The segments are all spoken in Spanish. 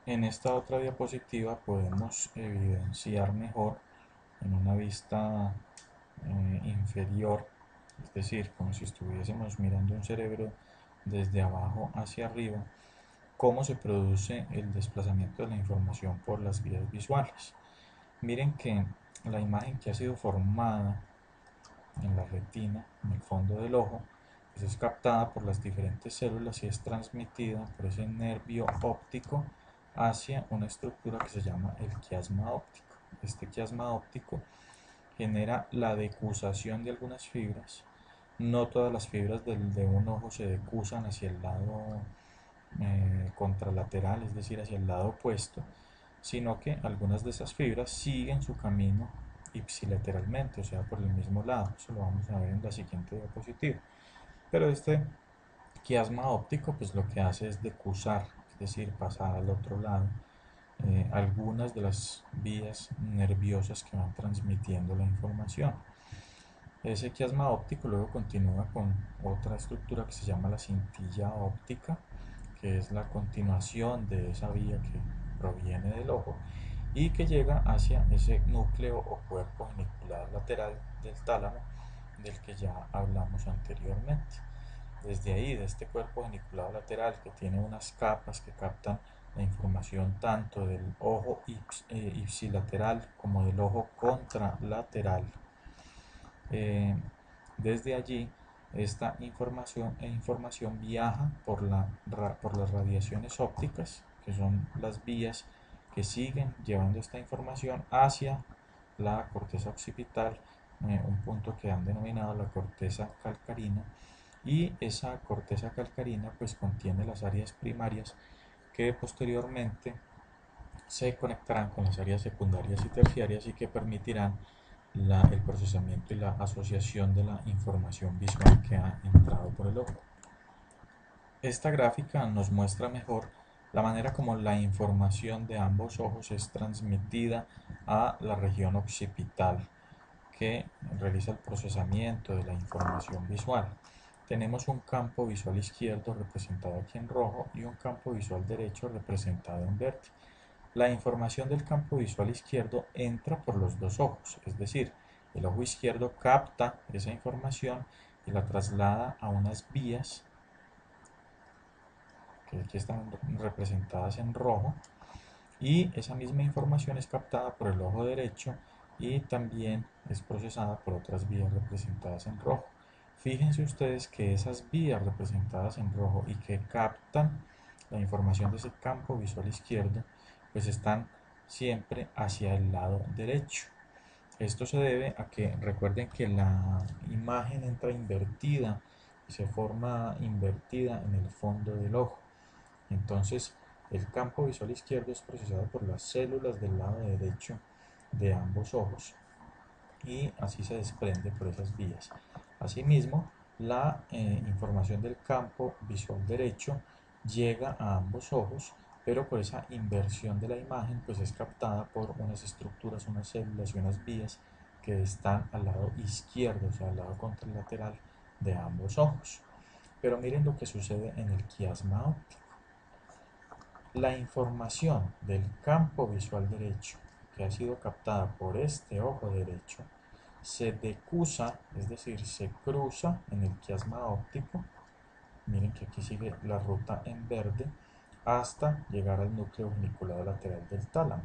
En esta otra diapositiva podemos evidenciar mejor en una vista inferior, es decir, como si estuviésemos mirando un cerebro desde abajo hacia arriba, cómo se produce el desplazamiento de la información por las vías visuales. Miren que la imagen que ha sido formada en la retina, en el fondo del ojo, pues es captada por las diferentes células y es transmitida por ese nervio óptico hacia una estructura que se llama el quiasma óptico. Este quiasma óptico genera la decusación de algunas fibras. No todas las fibras de un ojo se decusan hacia el lado contralateral, es decir, hacia el lado opuesto, sino que algunas de esas fibras siguen su camino ipsilateralmente, o sea, por el mismo lado. Eso lo vamos a ver en la siguiente diapositiva. Pero este quiasma óptico, pues lo que hace es decusar, es decir, pasar al otro lado algunas de las vías nerviosas que van transmitiendo la información. Ese quiasma óptico luego continúa con otra estructura que se llama la cintilla óptica, que es la continuación de esa vía que proviene del ojo y que llega hacia ese núcleo o cuerpo genicular lateral del tálamo del que ya hablamos anteriormente. Desde ahí, de este cuerpo geniculado lateral que tiene unas capas que captan la información tanto del ojo ipsilateral como del ojo contralateral, eh, desde allí esta información viaja por las radiaciones ópticas, que son las vías que siguen llevando esta información hacia la corteza occipital, un punto que han denominado la corteza calcarina, y esa corteza calcarina pues contiene las áreas primarias que posteriormente se conectarán con las áreas secundarias y terciarias y que permitirán el procesamiento y la asociación de la información visual que ha entrado por el ojo. Esta gráfica nos muestra mejor la manera como la información de ambos ojos es transmitida a la región occipital que realiza el procesamiento de la información visual. Tenemos un campo visual izquierdo representado aquí en rojo y un campo visual derecho representado en verde. La información del campo visual izquierdo entra por los dos ojos, es decir, el ojo izquierdo capta esa información y la traslada a unas vías que aquí están representadas en rojo, y esa misma información es captada por el ojo derecho y también es procesada por otras vías representadas en rojo. Fíjense ustedes que esas vías representadas en rojo y que captan la información de ese campo visual izquierdo, pues están siempre hacia el lado derecho. Esto se debe a que recuerden que la imagen entra invertida y se forma invertida en el fondo del ojo. Entonces, el campo visual izquierdo es procesado por las células del lado derecho de ambos ojos y así se desprende por esas vías. Asimismo, la información del campo visual derecho llega a ambos ojos, pero por esa inversión de la imagen pues es captada por unas estructuras, unas células y unas vías que están al lado izquierdo, o sea, al lado contralateral de ambos ojos. Pero miren lo que sucede en el quiasma óptico. La información del campo visual derecho que ha sido captada por este ojo derecho se decusa, es decir, se cruza en el quiasma óptico. Miren que aquí sigue la ruta en verde hasta llegar al núcleo geniculado lateral del tálamo.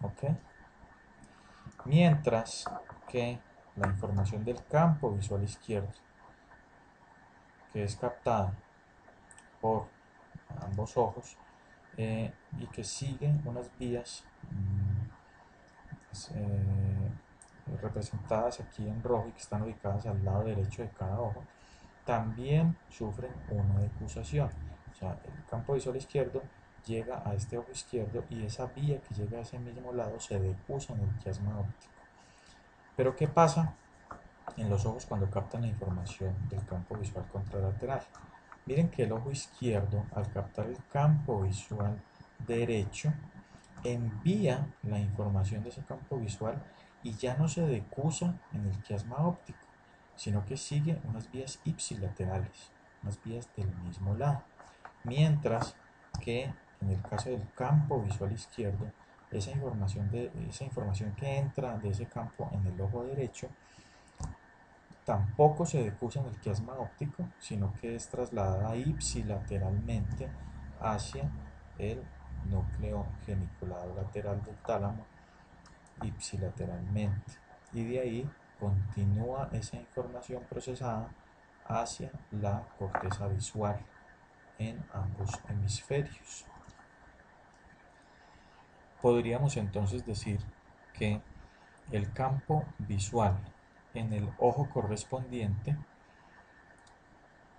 ¿Ok? Mientras que la información del campo visual izquierdo, que es captada por ambos ojos y que sigue unas vías eh, representadas aquí en rojo y que están ubicadas al lado derecho de cada ojo, también sufren una decusación. O sea, el campo visual izquierdo llega a este ojo izquierdo y esa vía que llega a ese mismo lado se decusa en el quiasma óptico. Pero ¿qué pasa en los ojos cuando captan la información del campo visual contralateral? Miren que el ojo izquierdo, al captar el campo visual derecho, envía la información de ese campo visual y ya no se decusa en el quiasma óptico, sino que sigue unas vías ipsilaterales, unas vías del mismo lado. Mientras que en el caso del campo visual izquierdo, esa información que entra de ese campo en el ojo derecho tampoco se decusa en el quiasma óptico, sino que es trasladada ipsilateralmente hacia el núcleo geniculado lateral del tálamo, ipsilateralmente, y de ahí continúa esa información procesada hacia la corteza visual en ambos hemisferios. Podríamos entonces decir que el campo visual en el ojo correspondiente,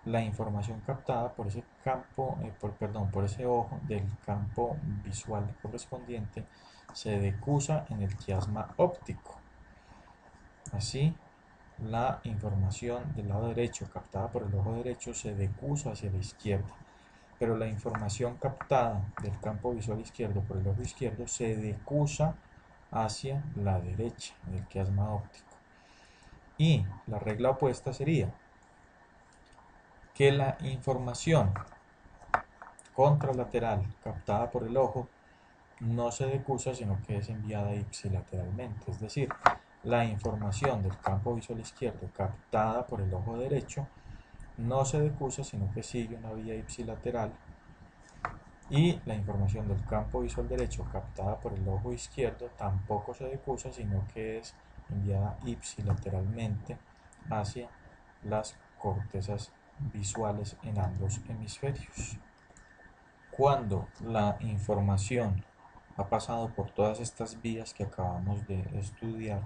la información captada por ese campo, por ese ojo del campo visual correspondiente se decusa en el quiasma óptico. Así, la información del lado derecho captada por el ojo derecho se decusa hacia la izquierda, pero la información captada del campo visual izquierdo por el ojo izquierdo se decusa hacia la derecha del quiasma óptico. Y la regla opuesta sería que la información contralateral captada por el ojo no se decusa, sino que es enviada ipsilateralmente, es decir, la información del campo visual izquierdo captada por el ojo derecho no se decusa, sino que sigue una vía ipsilateral, y la información del campo visual derecho captada por el ojo izquierdo tampoco se decusa, sino que es enviada ipsilateralmente hacia las cortezas visuales en ambos hemisferios. Cuando la información ha pasado por todas estas vías que acabamos de estudiar,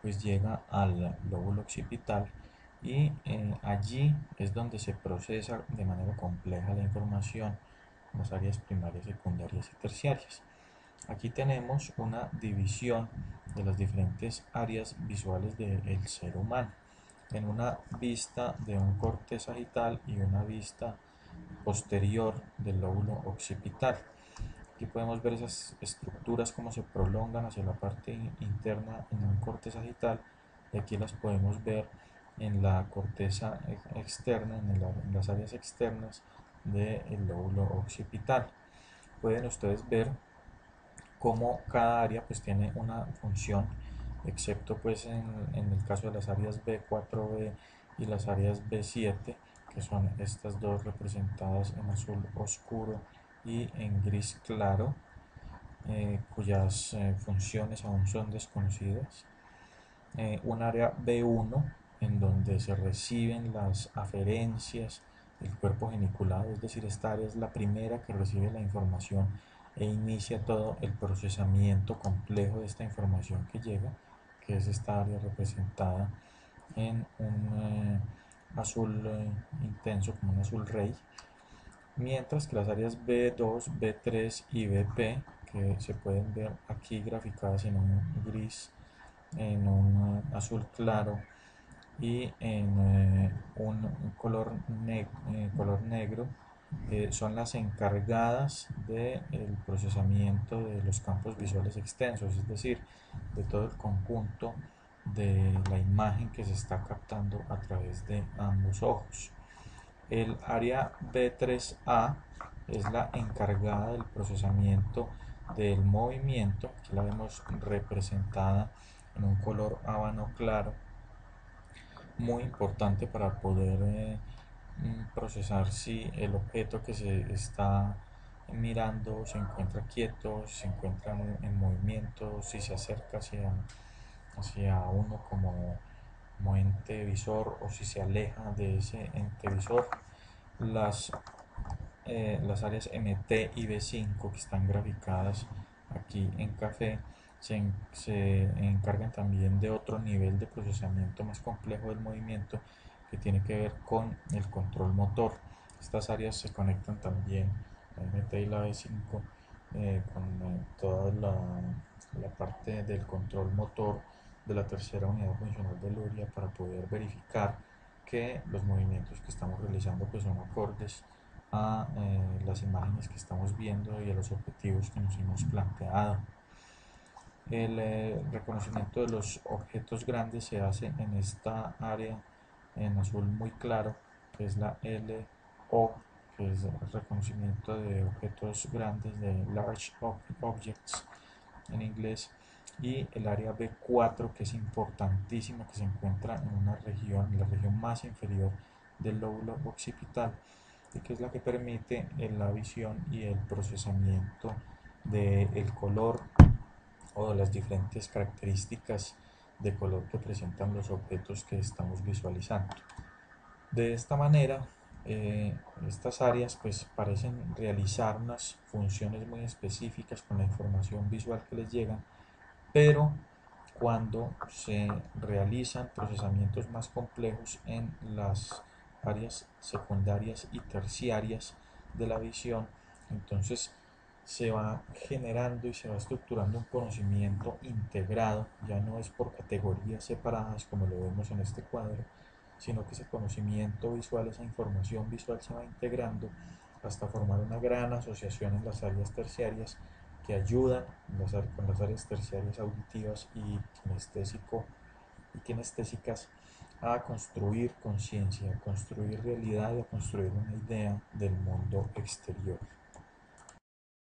pues llega al lóbulo occipital, y allí es donde se procesa de manera compleja la información en las áreas primarias, secundarias y terciarias. Aquí tenemos una división de las diferentes áreas visuales del ser humano en una vista de un corte sagital y una vista posterior del lóbulo occipital. Aquí podemos ver esas estructuras como se prolongan hacia la parte interna en un corte sagital, y aquí las podemos ver en la corteza externa, en las áreas externas del lóbulo occipital. Pueden ustedes ver cómo cada área pues tiene una función, excepto pues en el caso de las áreas B4B y las áreas B7, que son estas dos representadas en azul oscuro y en gris claro, cuyas funciones aún son desconocidas. Un área B1 en donde se reciben las aferencias del cuerpo geniculado, es decir, esta área es la primera que recibe la información e inicia todo el procesamiento complejo de esta información que llega, que es esta área representada en un azul intenso, como un azul rey, mientras que las áreas B2, B3 y BP, que se pueden ver aquí graficadas en un gris, en un azul claro y en un color negro, son las encargadas del procesamiento de los campos visuales extensos, es decir, de todo el conjunto de la imagen que se está captando a través de ambos ojos. El área B3A es la encargada del procesamiento del movimiento, aquí la vemos representada en un color habano claro, muy importante para poder procesar si el objeto que se está mirando se encuentra quieto, si se encuentra en movimiento, si se acerca hacia uno como ente visor, o si se aleja de ese ente visor. Las áreas MT y B5, que están graficadas aquí en café, se encargan también de otro nivel de procesamiento más complejo del movimiento, que tiene que ver con el control motor. Estas áreas se conectan también, la MT y la B5, con toda la parte del control motor de la tercera unidad funcional de Luria, para poder verificar que los movimientos que estamos realizando pues son acordes a las imágenes que estamos viendo y a los objetivos que nos hemos planteado. El reconocimiento de los objetos grandes se hace en esta área en azul muy claro, que es la LO, que es el reconocimiento de objetos grandes, de large objects en inglés, y el área B4, que es importantísimo, que se encuentra en una región, la región más inferior del lóbulo occipital, y que es la que permite la visión y el procesamiento del color o de las diferentes características de color que presentan los objetos que estamos visualizando. De esta manera, estas áreas pues parecen realizar unas funciones muy específicas con la información visual que les llega, pero cuando se realizan procesamientos más complejos en las áreas secundarias y terciarias de la visión, entonces se va generando y se va estructurando un conocimiento integrado, ya no es por categorías separadas como lo vemos en este cuadro, sino que ese conocimiento visual, esa información visual se va integrando hasta formar una gran asociación en las áreas terciarias que ayudan con las áreas terciarias auditivas y kinestésicas a construir conciencia, a construir realidad y a construir una idea del mundo exterior.